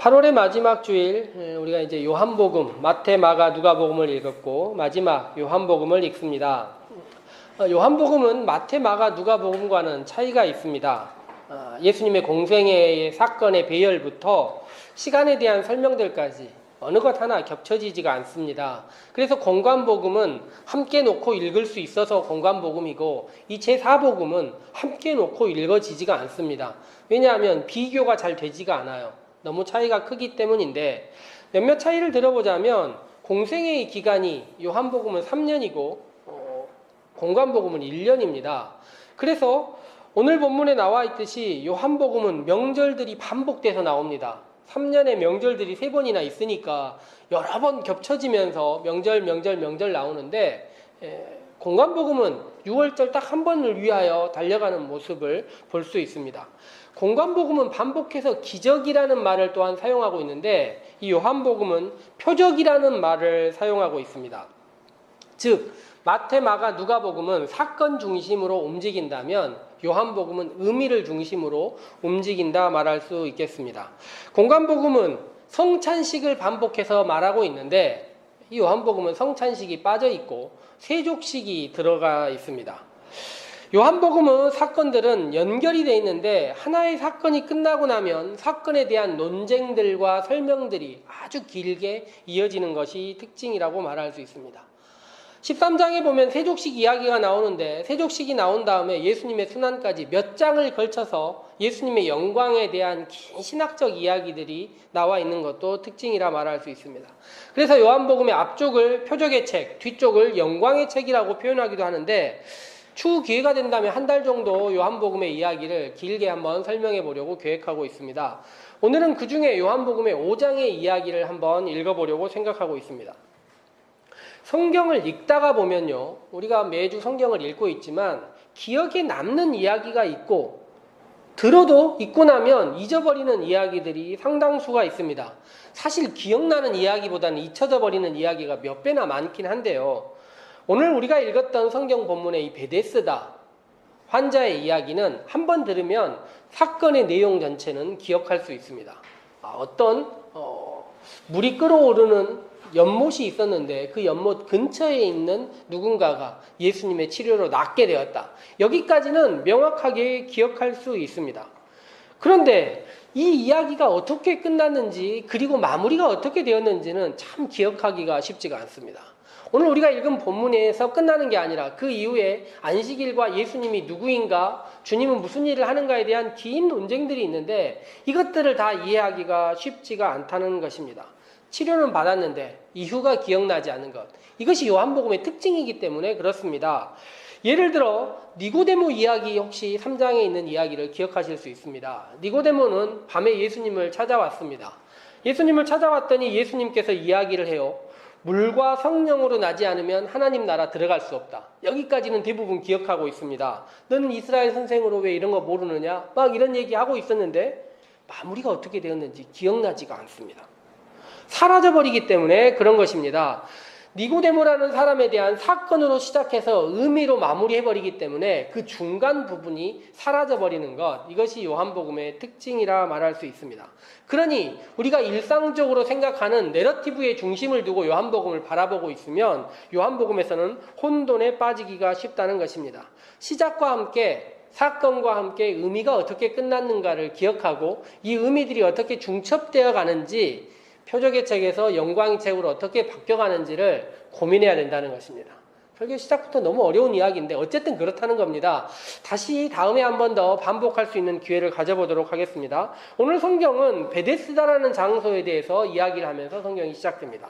8월의 마지막 주일 우리가 이제 요한복음, 마태, 마가, 누가복음을 읽었고 마지막 요한복음을 읽습니다. 요한복음은 마태, 마가, 누가복음과는 차이가 있습니다. 예수님의 공생애의 사건의 배열부터 시간에 대한 설명들까지 어느 것 하나 겹쳐지지가 않습니다. 그래서 공관복음은 함께 놓고 읽을 수 있어서 공관복음이고 이 제4복음은 함께 놓고 읽어지지가 않습니다. 왜냐하면 비교가 잘 되지가 않아요. 너무 차이가 크기 때문인데 몇몇 차이를 들어보자면 공생애의 기간이 요한복음은 3년이고 공관복음은 1년입니다. 그래서 오늘 본문에 나와 있듯이 요한복음은 명절들이 반복돼서 나옵니다. 3년의 명절들이 3번이나 있으니까 여러 번 겹쳐지면서 명절 나오는데 공관복음은 6월절 딱 한 번을 위하여 달려가는 모습을 볼 수 있습니다. 공관복음은 반복해서 기적이라는 말을 또한 사용하고 있는데 이 요한복음은 표적이라는 말을 사용하고 있습니다. 즉 마태, 마가, 누가복음은 사건 중심으로 움직인다면 요한복음은 의미를 중심으로 움직인다 말할 수 있겠습니다. 공관복음은 성찬식을 반복해서 말하고 있는데 이 요한복음은 성찬식이 빠져 있고 세족식이 들어가 있습니다. 요한복음은 사건들은 연결이 되어 있는데 하나의 사건이 끝나고 나면 사건에 대한 논쟁들과 설명들이 아주 길게 이어지는 것이 특징이라고 말할 수 있습니다. 13장에 보면 세족식 이야기가 나오는데 세족식이 나온 다음에 예수님의 순환까지 몇 장을 걸쳐서 예수님의 영광에 대한 긴 신학적 이야기들이 나와 있는 것도 특징이라 말할 수 있습니다. 그래서 요한복음의 앞쪽을 표적의 책, 뒤쪽을 영광의 책이라고 표현하기도 하는데 추후 기회가 된다면 한 달 정도 요한복음의 이야기를 길게 한번 설명해 보려고 계획하고 있습니다. 오늘은 그 중에 요한복음의 5장의 이야기를 한번 읽어보려고 생각하고 있습니다. 성경을 읽다가 보면요, 우리가 매주 성경을 읽고 있지만 기억에 남는 이야기가 있고 들어도 읽고 나면 잊어버리는 이야기들이 상당수가 있습니다. 사실 기억나는 이야기보다는 잊혀져 버리는 이야기가 몇 배나 많긴 한데요. 오늘 우리가 읽었던 성경 본문의 이 베데스다 환자의 이야기는 한번 들으면 사건의 내용 전체는 기억할 수 있습니다. 어떤 물이 끓어오르는 연못이 있었는데 그 연못 근처에 있는 누군가가 예수님의 치료로 낫게 되었다. 여기까지는 명확하게 기억할 수 있습니다. 그런데 이 이야기가 어떻게 끝났는지 그리고 마무리가 어떻게 되었는지는 참 기억하기가 쉽지가 않습니다. 오늘 우리가 읽은 본문에서 끝나는 게 아니라 그 이후에 안식일과 예수님이 누구인가, 주님은 무슨 일을 하는가에 대한 긴 논쟁들이 있는데 이것들을 다 이해하기가 쉽지가 않다는 것입니다. 치료는 받았는데 이후가 기억나지 않는 것. 이것이 요한복음의 특징이기 때문에 그렇습니다. 예를 들어 니고데모 이야기 혹시 3장에 있는 이야기를 기억하실 수 있습니다. 니고데모는 밤에 예수님을 찾아왔습니다. 예수님을 찾아왔더니 예수님께서 이야기를 해요. 물과 성령으로 나지 않으면 하나님 나라 들어갈 수 없다. 여기까지는 대부분 기억하고 있습니다. 너는 이스라엘 선생으로 왜 이런 거 모르느냐? 막 이런 얘기하고 있었는데 마무리가 어떻게 되었는지 기억나지가 않습니다. 사라져버리기 때문에 그런 것입니다. 니고데모라는 사람에 대한 사건으로 시작해서 의미로 마무리해버리기 때문에 그 중간 부분이 사라져버리는 것, 이것이 요한복음의 특징이라 말할 수 있습니다. 그러니 우리가 일상적으로 생각하는 내러티브의 중심을 두고 요한복음을 바라보고 있으면 요한복음에서는 혼돈에 빠지기가 쉽다는 것입니다. 시작과 함께 사건과 함께 의미가 어떻게 끝났는가를 기억하고 이 의미들이 어떻게 중첩되어 가는지 표적의 책에서 영광의 책으로 어떻게 바뀌어가는지를 고민해야 된다는 것입니다. 설교 시작부터 너무 어려운 이야기인데 어쨌든 그렇다는 겁니다. 다시 다음에 한 번 더 반복할 수 있는 기회를 가져보도록 하겠습니다. 오늘 성경은 베데스다라는 장소에 대해서 이야기를 하면서 성경이 시작됩니다.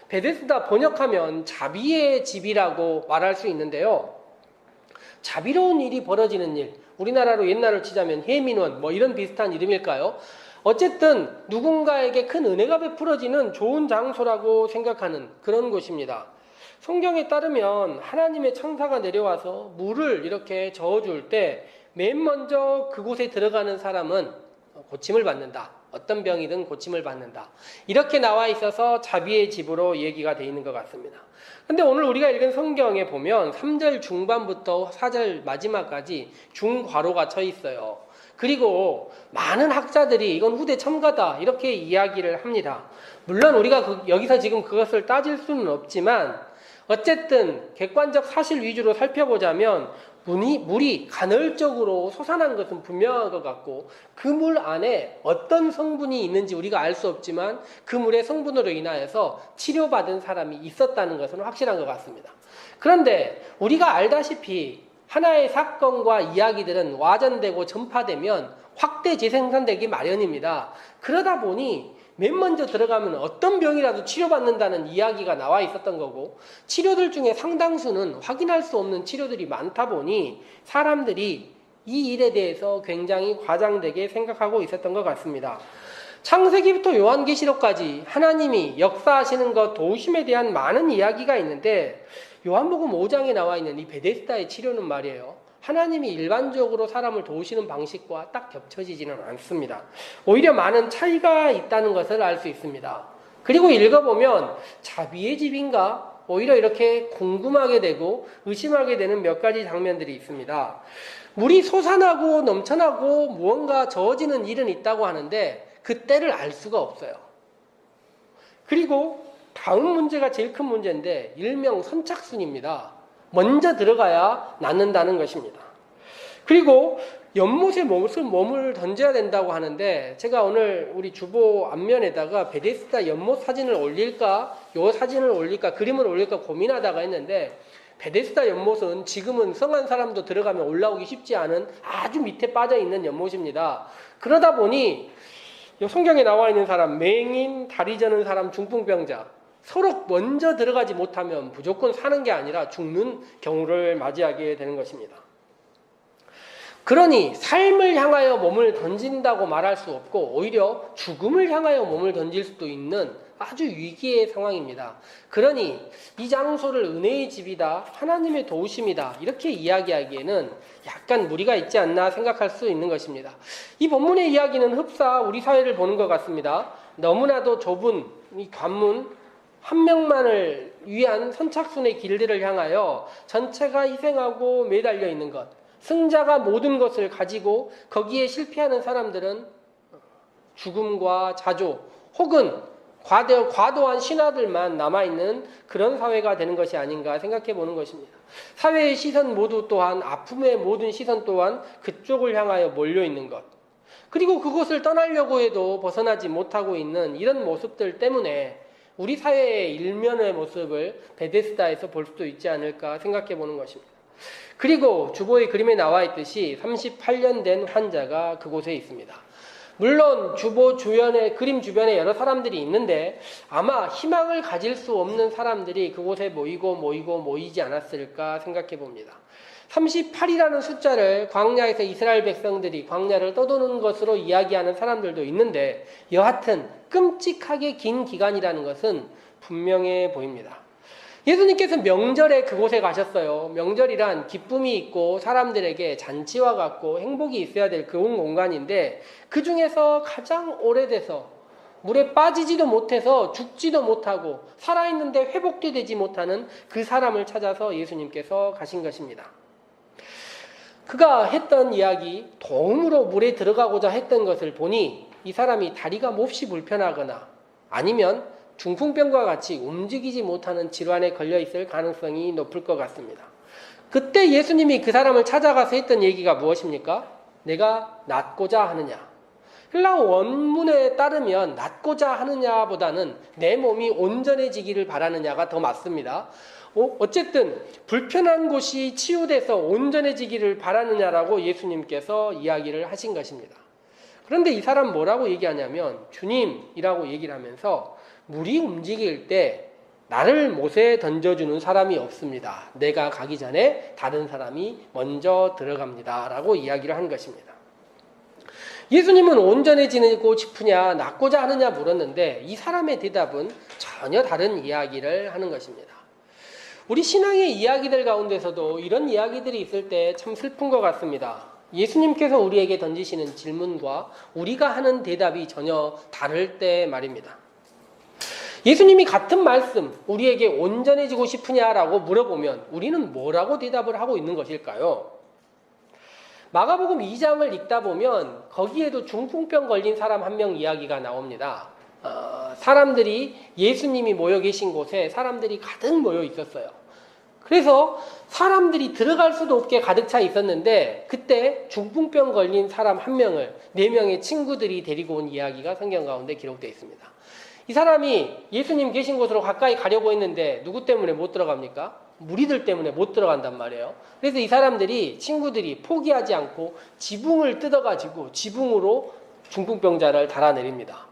베데스다 번역하면 자비의 집이라고 말할 수 있는데요. 자비로운 일이 벌어지는 일, 우리나라로 옛날로 치자면 해민원 뭐 이런 비슷한 이름일까요? 어쨌든 누군가에게 큰 은혜가 베풀어지는 좋은 장소라고 생각하는 그런 곳입니다. 성경에 따르면 하나님의 천사가 내려와서 물을 이렇게 저어줄 때 맨 먼저 그곳에 들어가는 사람은 고침을 받는다. 어떤 병이든 고침을 받는다. 이렇게 나와 있어서 자비의 집으로 얘기가 되어 있는 것 같습니다. 근데 오늘 우리가 읽은 성경에 보면 3절 중반부터 4절 마지막까지 중괄호가 쳐 있어요. 그리고 많은 학자들이 이건 후대 첨가다 이렇게 이야기를 합니다. 물론 우리가 여기서 지금 그것을 따질 수는 없지만 어쨌든 객관적 사실 위주로 살펴보자면 물이 간헐적으로 솟아난 것은 분명한 것 같고 그 물 안에 어떤 성분이 있는지 우리가 알 수 없지만 그 물의 성분으로 인하여서 치료받은 사람이 있었다는 것은 확실한 것 같습니다. 그런데 우리가 알다시피 하나의 사건과 이야기들은 와전되고 전파되면 확대 재생산되기 마련입니다. 그러다 보니 맨 먼저 들어가면 어떤 병이라도 치료받는다는 이야기가 나와 있었던 거고 치료들 중에 상당수는 확인할 수 없는 치료들이 많다 보니 사람들이 이 일에 대해서 굉장히 과장되게 생각하고 있었던 것 같습니다. 창세기부터 요한계시록까지 하나님이 역사하시는 것 도우심에 대한 많은 이야기가 있는데 요한복음 5장에 나와 있는 이 베데스다의 치료는 말이에요. 하나님이 일반적으로 사람을 도우시는 방식과 딱 겹쳐지지는 않습니다. 오히려 많은 차이가 있다는 것을 알 수 있습니다. 그리고 읽어보면 자비의 집인가? 오히려 이렇게 궁금하게 되고 의심하게 되는 몇 가지 장면들이 있습니다. 물이 솟아나고 넘쳐나고 무언가 저어지는 일은 있다고 하는데 그 때를 알 수가 없어요. 그리고 다음 문제가 제일 큰 문제인데 일명 선착순입니다. 먼저 들어가야 낫는다는 것입니다. 그리고 연못에 몸을 던져야 된다고 하는데 제가 오늘 우리 주보 앞면에다가 베데스다 연못 사진을 올릴까 요 사진을 올릴까 그림을 올릴까 고민하다가 했는데 베데스다 연못은 지금은 성한 사람도 들어가면 올라오기 쉽지 않은 아주 밑에 빠져있는 연못입니다. 그러다 보니 성경에 나와 있는 사람 맹인, 다리 저는 사람, 중풍병자 서로 먼저 들어가지 못하면 무조건 사는 게 아니라 죽는 경우를 맞이하게 되는 것입니다. 그러니 삶을 향하여 몸을 던진다고 말할 수 없고 오히려 죽음을 향하여 몸을 던질 수도 있는 아주 위기의 상황입니다. 그러니 이 장소를 은혜의 집이다, 하나님의 도우심이다 이렇게 이야기하기에는 약간 무리가 있지 않나 생각할 수 있는 것입니다. 이 본문의 이야기는 흡사 우리 사회를 보는 것 같습니다. 너무나도 좁은 이 관문 한 명만을 위한 선착순의 길들을 향하여 전체가 희생하고 매달려 있는 것, 승자가 모든 것을 가지고 거기에 실패하는 사람들은 죽음과 자조 혹은 과도한 신화들만 남아있는 그런 사회가 되는 것이 아닌가 생각해 보는 것입니다. 사회의 시선 모두 또한 아픔의 모든 시선 또한 그쪽을 향하여 몰려있는 것, 그리고 그곳을 떠나려고 해도 벗어나지 못하고 있는 이런 모습들 때문에 우리 사회의 일면의 모습을 베데스다에서 볼 수도 있지 않을까 생각해 보는 것입니다. 그리고 주보의 그림에 나와 있듯이 38년 된 환자가 그곳에 있습니다. 물론 주보 주변에 그림 주변에 여러 사람들이 있는데 아마 희망을 가질 수 없는 사람들이 그곳에 모이지 않았을까 생각해 봅니다. 38이라는 숫자를 광야에서 이스라엘 백성들이 광야를 떠도는 것으로 이야기하는 사람들도 있는데 여하튼 끔찍하게 긴 기간이라는 것은 분명해 보입니다. 예수님께서 명절에 그곳에 가셨어요. 명절이란 기쁨이 있고 사람들에게 잔치와 같고 행복이 있어야 될 그런 공간인데 그 중에서 가장 오래돼서 물에 빠지지도 못해서 죽지도 못하고 살아있는데 회복도 되지 못하는 그 사람을 찾아서 예수님께서 가신 것입니다. 그가 했던 이야기, 도움으로 물에 들어가고자 했던 것을 보니 이 사람이 다리가 몹시 불편하거나 아니면 중풍병과 같이 움직이지 못하는 질환에 걸려 있을 가능성이 높을 것 같습니다. 그때 예수님이 그 사람을 찾아가서 했던 얘기가 무엇입니까? 내가 낫고자 하느냐. 헬라어 원문에 따르면 낫고자 하느냐보다는 내 몸이 온전해지기를 바라느냐가 더 맞습니다. 어쨌든 불편한 곳이 치유돼서 온전해지기를 바라느냐라고 예수님께서 이야기를 하신 것입니다. 그런데 이 사람 뭐라고 얘기하냐면 주님이라고 얘기를 하면서 물이 움직일 때 나를 못에 던져주는 사람이 없습니다. 내가 가기 전에 다른 사람이 먼저 들어갑니다. 라고 이야기를 한 것입니다. 예수님은 온전해지고 싶으냐 낫고자 하느냐 물었는데 이 사람의 대답은 전혀 다른 이야기를 하는 것입니다. 우리 신앙의 이야기들 가운데서도 이런 이야기들이 있을 때 참 슬픈 것 같습니다. 예수님께서 우리에게 던지시는 질문과 우리가 하는 대답이 전혀 다를 때 말입니다. 예수님이 같은 말씀, 우리에게 온전해지고 싶으냐라고 물어보면 우리는 뭐라고 대답을 하고 있는 것일까요? 마가복음 2장을 읽다 보면 거기에도 중풍병 걸린 사람 한 명 이야기가 나옵니다. 사람들이 예수님이 모여 계신 곳에 사람들이 가득 모여 있었어요. 그래서 사람들이 들어갈 수도 없게 가득 차 있었는데 그때 중풍병 걸린 사람 한 명을 4명의 친구들이 데리고 온 이야기가 성경 가운데 기록되어 있습니다. 이 사람이 예수님 계신 곳으로 가까이 가려고 했는데 누구 때문에 못 들어갑니까? 무리들 때문에 못 들어간단 말이에요. 그래서 이 사람들이, 친구들이 포기하지 않고 지붕을 뜯어가지고 지붕으로 중풍병자를 달아내립니다.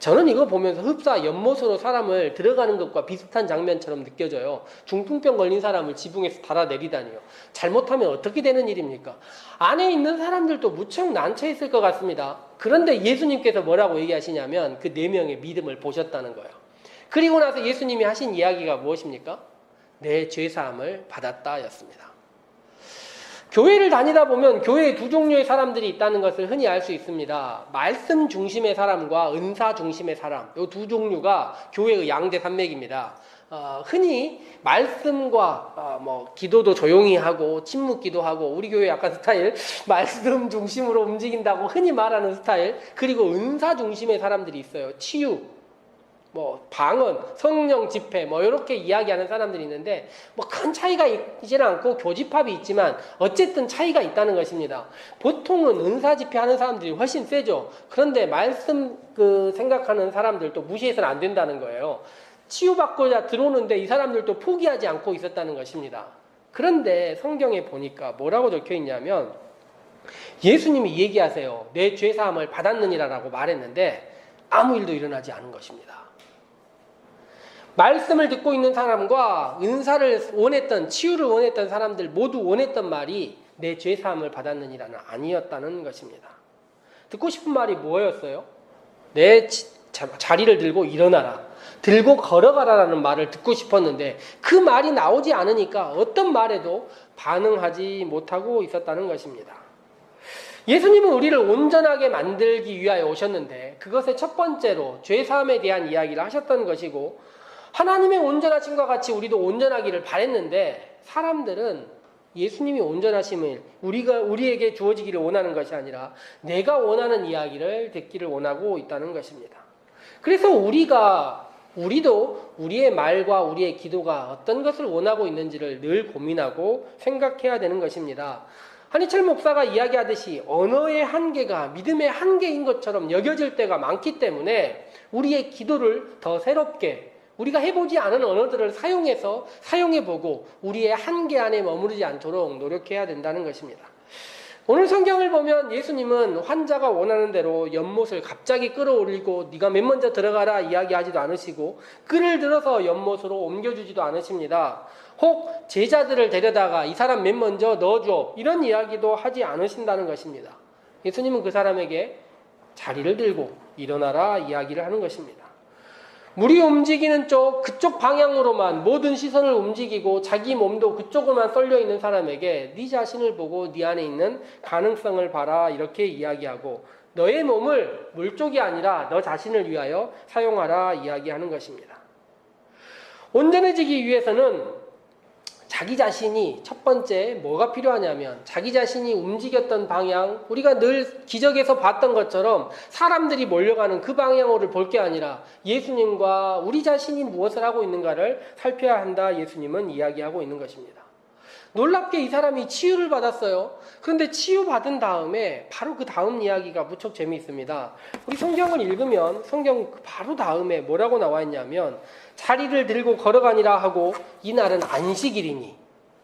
저는 이거 보면서 흡사 연못으로 사람을 들어가는 것과 비슷한 장면처럼 느껴져요. 중풍병 걸린 사람을 지붕에서 달아내리다니요. 잘못하면 어떻게 되는 일입니까? 안에 있는 사람들도 무척 난처 있을 것 같습니다. 그런데 예수님께서 뭐라고 얘기하시냐면 그 4명의 믿음을 보셨다는 거예요. 그리고 나서 예수님이 하신 이야기가 무엇입니까? 내 죄사함을 받았다 였습니다. 교회를 다니다 보면 교회에 2 종류의 사람들이 있다는 것을 흔히 알 수 있습니다. 말씀 중심의 사람과 은사 중심의 사람, 이 2 종류가 교회의 양대 산맥입니다. 흔히 말씀과 기도도 조용히 하고 침묵 기도하고, 우리 교회 약간 스타일 말씀 중심으로 움직인다고 흔히 말하는 스타일, 그리고 은사 중심의 사람들이 있어요. 치유, 방언, 성령 집회, 이렇게 이야기하는 사람들이 있는데, 큰 차이가 있지는 않고 교집합이 있지만, 어쨌든 차이가 있다는 것입니다. 보통은 은사 집회 하는 사람들이 훨씬 세죠. 그런데 말씀 생각하는 사람들도 무시해서는 안 된다는 거예요. 치유받고자 들어오는데 이 사람들도 포기하지 않고 있었다는 것입니다. 그런데 성경에 보니까 뭐라고 적혀 있냐면, 예수님이 얘기하세요. 내 죄사함을 받았느니라라고 말했는데, 아무 일도 일어나지 않은 것입니다. 말씀을 듣고 있는 사람과 은사를 원했던, 치유를 원했던 사람들 모두 원했던 말이 내 죄사함을 받았느니라는 아니었다는 것입니다. 듣고 싶은 말이 뭐였어요? 내 자리를 들고 일어나라, 들고 걸어가라라는 말을 듣고 싶었는데 그 말이 나오지 않으니까 어떤 말에도 반응하지 못하고 있었다는 것입니다. 예수님은 우리를 온전하게 만들기 위하여 오셨는데 그것의 첫 번째로 죄사함에 대한 이야기를 하셨던 것이고, 하나님의 온전하심과 같이 우리도 온전하기를 바랬는데 사람들은 예수님이 온전하심을 우리에게 주어지기를 원하는 것이 아니라 내가 원하는 이야기를 듣기를 원하고 있다는 것입니다. 그래서 우리도 우리의 말과 우리의 기도가 어떤 것을 원하고 있는지를 늘 고민하고 생각해야 되는 것입니다. 한희철 목사가 이야기하듯이 언어의 한계가 믿음의 한계인 것처럼 여겨질 때가 많기 때문에 우리의 기도를 더 새롭게, 우리가 해보지 않은 언어들을 사용해보고 우리의 한계 안에 머무르지 않도록 노력해야 된다는 것입니다. 오늘 성경을 보면 예수님은 환자가 원하는 대로 연못을 갑자기 끌어올리고 네가 맨 먼저 들어가라 이야기하지도 않으시고, 끈을 들어서 연못으로 옮겨주지도 않으십니다. 혹 제자들을 데려다가 이 사람 맨 먼저 넣어줘, 이런 이야기도 하지 않으신다는 것입니다. 예수님은 그 사람에게 자리를 들고 일어나라 이야기를 하는 것입니다. 물이 움직이는 그쪽 방향으로만 모든 시선을 움직이고 자기 몸도 그쪽으로만 쏠려 있는 사람에게 네 자신을 보고 네 안에 있는 가능성을 봐라 이렇게 이야기하고, 너의 몸을 물쪽이 아니라 너 자신을 위하여 사용하라 이야기하는 것입니다. 온전해지기 위해서는 자기 자신이, 첫 번째 뭐가 필요하냐면 자기 자신이 움직였던 방향, 우리가 늘 기적에서 봤던 것처럼 사람들이 몰려가는 그 방향으로 볼 게 아니라 예수님과 우리 자신이 무엇을 하고 있는가를 살펴야 한다, 예수님은 이야기하고 있는 것입니다. 놀랍게 이 사람이 치유를 받았어요. 그런데 치유받은 다음에 바로 그 다음 이야기가 무척 재미있습니다. 우리 성경을 읽으면 성경 바로 다음에 뭐라고 나와 있냐면 자리를 들고 걸어가니라 하고 이날은 안식일이니,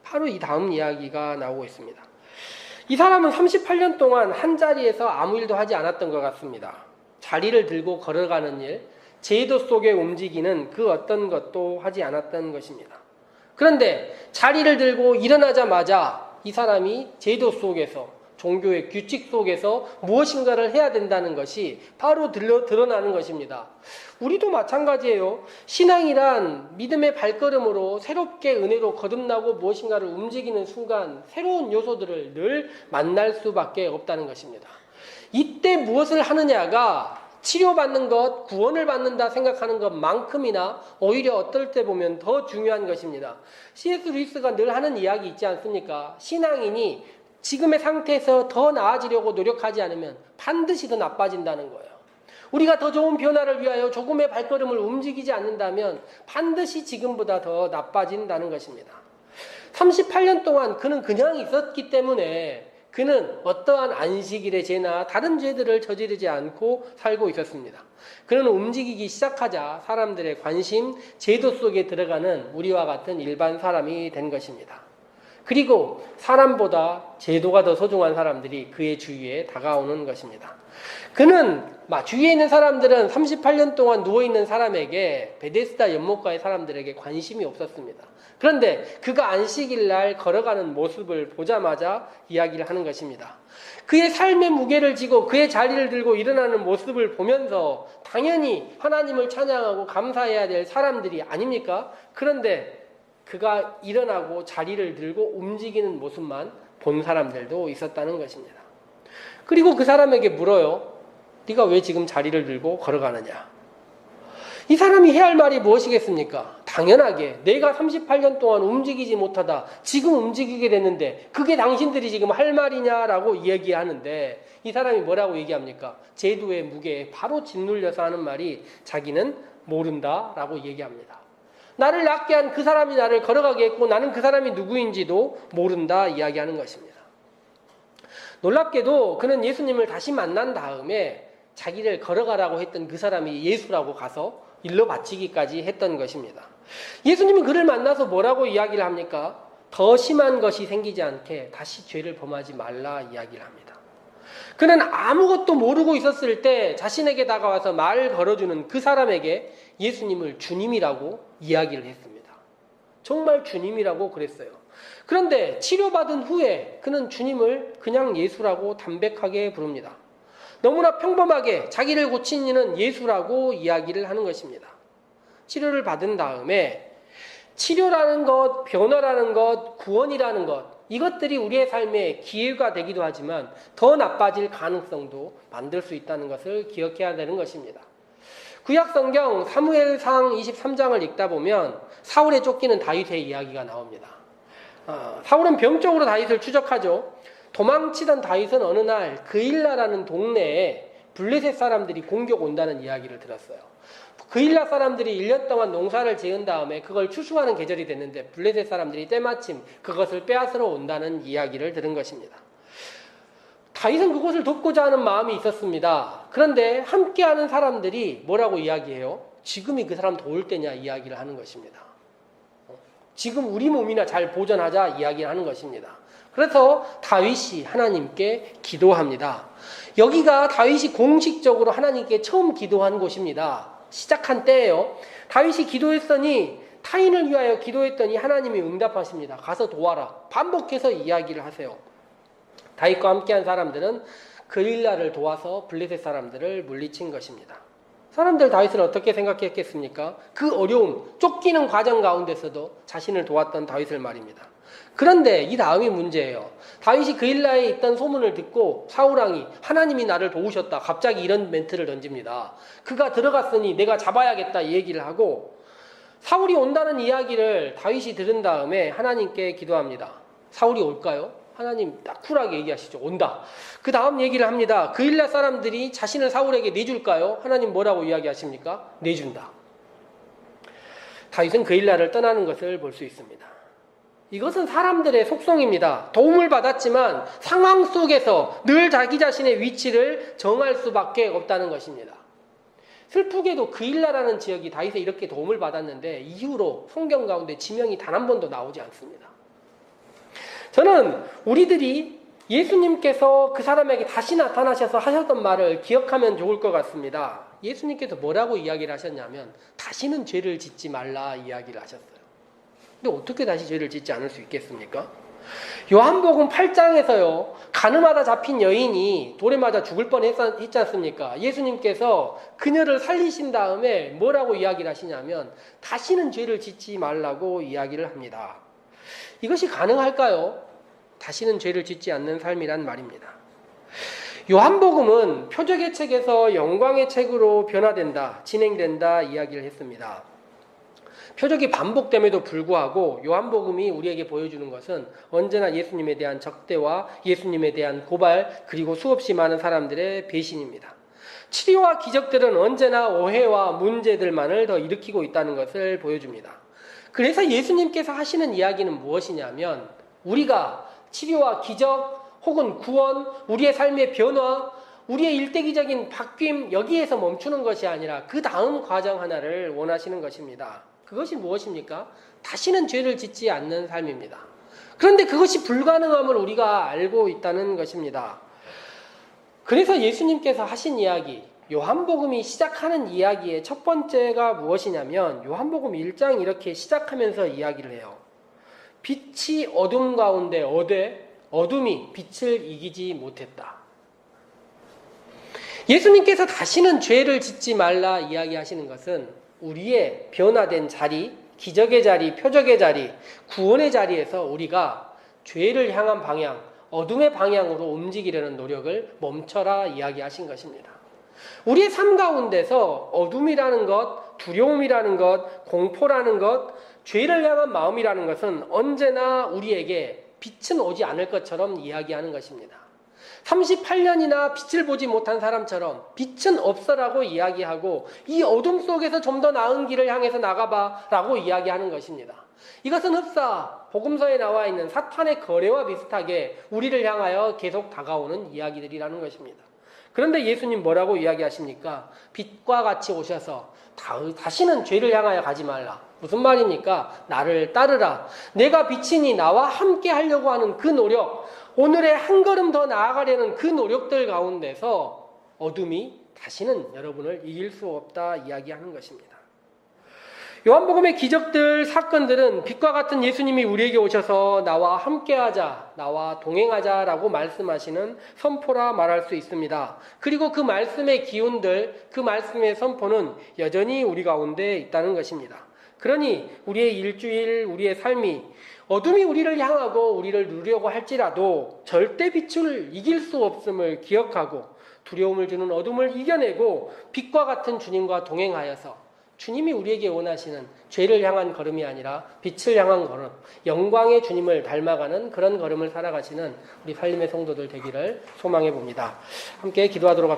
바로 이 다음 이야기가 나오고 있습니다. 이 사람은 38년 동안 한 자리에서 아무 일도 하지 않았던 것 같습니다. 자리를 들고 걸어가는 일, 제도 속에 움직이는 그 어떤 것도 하지 않았던 것입니다. 그런데 자리를 들고 일어나자마자 이 사람이 제도 속에서, 종교의 규칙 속에서 무엇인가를 해야 된다는 것이 바로 드러나는 것입니다. 우리도 마찬가지예요. 신앙이란 믿음의 발걸음으로 새롭게 은혜로 거듭나고 무엇인가를 움직이는 순간 새로운 요소들을 늘 만날 수밖에 없다는 것입니다. 이때 무엇을 하느냐가 치료받는 것, 구원을 받는다 생각하는 것만큼이나 오히려 어떨 때 보면 더 중요한 것입니다. C.S. 루이스가 늘 하는 이야기 있지 않습니까? 신앙인이 지금의 상태에서 더 나아지려고 노력하지 않으면 반드시 더 나빠진다는 거예요. 우리가 더 좋은 변화를 위하여 조금의 발걸음을 움직이지 않는다면 반드시 지금보다 더 나빠진다는 것입니다. 38년 동안 그는 그냥 있었기 때문에 그는 어떠한 안식일의 죄나 다른 죄들을 저지르지 않고 살고 있었습니다. 그는 움직이기 시작하자 사람들의 관심, 제도 속에 들어가는 우리와 같은 일반 사람이 된 것입니다. 그리고 사람보다 제도가 더 소중한 사람들이 그의 주위에 다가오는 것입니다. 그는 주위에 있는 사람들은 38년 동안 누워있는 사람에게 베데스다 연못가의 사람들에게 관심이 없었습니다. 그런데 그가 안식일 날 걸어가는 모습을 보자마자 이야기를 하는 것입니다. 그의 삶의 무게를 지고 그의 자리를 들고 일어나는 모습을 보면서 당연히 하나님을 찬양하고 감사해야 될 사람들이 아닙니까? 그런데 그가 일어나고 자리를 들고 움직이는 모습만 본 사람들도 있었다는 것입니다. 그리고 그 사람에게 물어요. 네가 왜 지금 자리를 들고 걸어가느냐? 이 사람이 해야 할 말이 무엇이겠습니까? 당연하게 내가 38년 동안 움직이지 못하다 지금 움직이게 됐는데 그게 당신들이 지금 할 말이냐라고 이야기하는데 이 사람이 뭐라고 얘기합니까? 제도의 무게에 바로 짓눌려서 하는 말이 자기는 모른다라고 얘기합니다. 나를 낫게 한 그 사람이 나를 걸어가게 했고 나는 그 사람이 누구인지도 모른다 이야기하는 것입니다. 놀랍게도 그는 예수님을 다시 만난 다음에 자기를 걸어가라고 했던 그 사람이 예수라고 가서 일러 바치기까지 했던 것입니다. 예수님은 그를 만나서 뭐라고 이야기를 합니까? 더 심한 것이 생기지 않게 다시 죄를 범하지 말라 이야기를 합니다. 그는 아무것도 모르고 있었을 때 자신에게 다가와서 말을 걸어주는 그 사람에게 예수님을 주님이라고 이야기를 했습니다. 정말 주님이라고 그랬어요. 그런데 치료받은 후에 그는 주님을 그냥 예수라고 담백하게 부릅니다. 너무나 평범하게 자기를 고친 이는 예수라고 이야기를 하는 것입니다. 치료를 받은 다음에 치료라는 것, 변화라는 것, 구원이라는 것 이것들이 우리의 삶에 기회가 되기도 하지만 더 나빠질 가능성도 만들 수 있다는 것을 기억해야 되는 것입니다. 구약성경 사무엘상 23장을 읽다 보면 사울에 쫓기는 다윗의 이야기가 나옵니다. 사울은 병적으로 다윗을 추적하죠. 도망치던 다윗은 어느 날 그일라라는 동네에 블레셋 사람들이 공격 온다는 이야기를 들었어요. 그일라 사람들이 1년 동안 농사를 지은 다음에 그걸 추수하는 계절이 됐는데 블레셋 사람들이 때마침 그것을 빼앗으러 온다는 이야기를 들은 것입니다. 다윗은 그곳을 돕고자 하는 마음이 있었습니다. 그런데 함께하는 사람들이 뭐라고 이야기해요? 지금이 그 사람 도울 때냐 이야기를 하는 것입니다. 지금 우리 몸이나 잘 보존하자 이야기를 하는 것입니다. 그래서 다윗이 하나님께 기도합니다. 여기가 다윗이 공식적으로 하나님께 처음 기도한 곳입니다. 시작한 때예요. 다윗이 기도했더니 타인을 위하여 기도했더니 하나님이 응답하십니다. 가서 도와라. 반복해서 이야기를 하세요. 다윗과 함께한 사람들은 그릴라를 도와서 블레셋 사람들을 물리친 것입니다. 사람들 다윗을 어떻게 생각했겠습니까? 그 어려움, 쫓기는 과정 가운데서도 자신을 도왔던 다윗을 말입니다. 그런데 이 다음이 문제예요. 다윗이 그일라에 있던 소문을 듣고 사울왕이 하나님이 나를 도우셨다. 갑자기 이런 멘트를 던집니다. 그가 들어갔으니 내가 잡아야겠다 이 얘기를 하고 사울이 온다는 이야기를 다윗이 들은 다음에 하나님께 기도합니다. 사울이 올까요? 하나님 딱 쿨하게 얘기하시죠. 온다. 그 다음 얘기를 합니다. 그일라 사람들이 자신을 사울에게 내줄까요? 하나님 뭐라고 이야기하십니까? 내준다. 다윗은 그일라를 떠나는 것을 볼 수 있습니다. 이것은 사람들의 속성입니다. 도움을 받았지만 상황 속에서 늘 자기 자신의 위치를 정할 수밖에 없다는 것입니다. 슬프게도 그일라라는 지역이 다윗에 이렇게 도움을 받았는데 이후로 성경 가운데 지명이 단 한 번도 나오지 않습니다. 저는 우리들이 예수님께서 그 사람에게 다시 나타나셔서 하셨던 말을 기억하면 좋을 것 같습니다. 예수님께서 뭐라고 이야기를 하셨냐면 다시는 죄를 짓지 말라 이야기를 하셨어요. 근데 어떻게 다시 죄를 짓지 않을 수 있겠습니까? 요한복음 8장에서요. 가늠하다 잡힌 여인이 돌에 맞아 죽을 뻔했지 않습니까? 예수님께서 그녀를 살리신 다음에 뭐라고 이야기를 하시냐면 다시는 죄를 짓지 말라고 이야기를 합니다. 이것이 가능할까요? 다시는 죄를 짓지 않는 삶이란 말입니다. 요한복음은 표적의 책에서 영광의 책으로 변화된다, 진행된다 이야기를 했습니다. 표적이 반복됨에도 불구하고 요한복음이 우리에게 보여주는 것은 언제나 예수님에 대한 적대와 예수님에 대한 고발, 그리고 수없이 많은 사람들의 배신입니다. 치료와 기적들은 언제나 오해와 문제들만을 더 일으키고 있다는 것을 보여줍니다. 그래서 예수님께서 하시는 이야기는 무엇이냐면, 우리가 치료와 기적 혹은 구원, 우리의 삶의 변화, 우리의 일대기적인 바뀜, 여기에서 멈추는 것이 아니라 그 다음 과정 하나를 원하시는 것입니다. 그것이 무엇입니까? 다시는 죄를 짓지 않는 삶입니다. 그런데 그것이 불가능함을 우리가 알고 있다는 것입니다. 그래서 예수님께서 하신 이야기, 요한복음이 시작하는 이야기의 첫 번째가 무엇이냐면, 요한복음 1장 이렇게 시작하면서 이야기를 해요. 빛이 어둠 가운데 어둠이 빛을 이기지 못했다. 예수님께서 다시는 죄를 짓지 말라 이야기하시는 것은 우리의 변화된 자리, 기적의 자리, 표적의 자리, 구원의 자리에서 우리가 죄를 향한 방향, 어둠의 방향으로 움직이려는 노력을 멈춰라 이야기하신 것입니다. 우리의 삶 가운데서 어둠이라는 것, 두려움이라는 것, 공포라는 것, 죄를 향한 마음이라는 것은 언제나 우리에게 빛은 오지 않을 것처럼 이야기하는 것입니다. 38년이나 빛을 보지 못한 사람처럼 빛은 없어라고 이야기하고, 이 어둠 속에서 좀 더 나은 길을 향해서 나가봐 라고 이야기하는 것입니다. 이것은 흡사 복음서에 나와 있는 사탄의 거래와 비슷하게 우리를 향하여 계속 다가오는 이야기들이라는 것입니다. 그런데 예수님 뭐라고 이야기하십니까? 빛과 같이 오셔서 다시는 죄를 향하여 가지 말라. 무슨 말입니까? 나를 따르라. 내가 빛이니 나와 함께 하려고 하는 그 노력, 오늘의 한 걸음 더 나아가려는 그 노력들 가운데서 어둠이 다시는 여러분을 이길 수 없다 이야기하는 것입니다. 요한복음의 기적들, 사건들은 빛과 같은 예수님이 우리에게 오셔서 나와 함께하자, 나와 동행하자라고 말씀하시는 선포라 말할 수 있습니다. 그리고 그 말씀의 기운들, 그 말씀의 선포는 여전히 우리 가운데 있다는 것입니다. 그러니 우리의 일주일, 우리의 삶이 어둠이 우리를 향하고 우리를 누르려고 할지라도 절대 빛을 이길 수 없음을 기억하고, 두려움을 주는 어둠을 이겨내고 빛과 같은 주님과 동행하여서 주님이 우리에게 원하시는 죄를 향한 걸음이 아니라 빛을 향한 걸음, 영광의 주님을 닮아가는 그런 걸음을 살아가시는 우리 살림의 성도들 되기를 소망해 봅니다. 함께 기도하도록 합시다.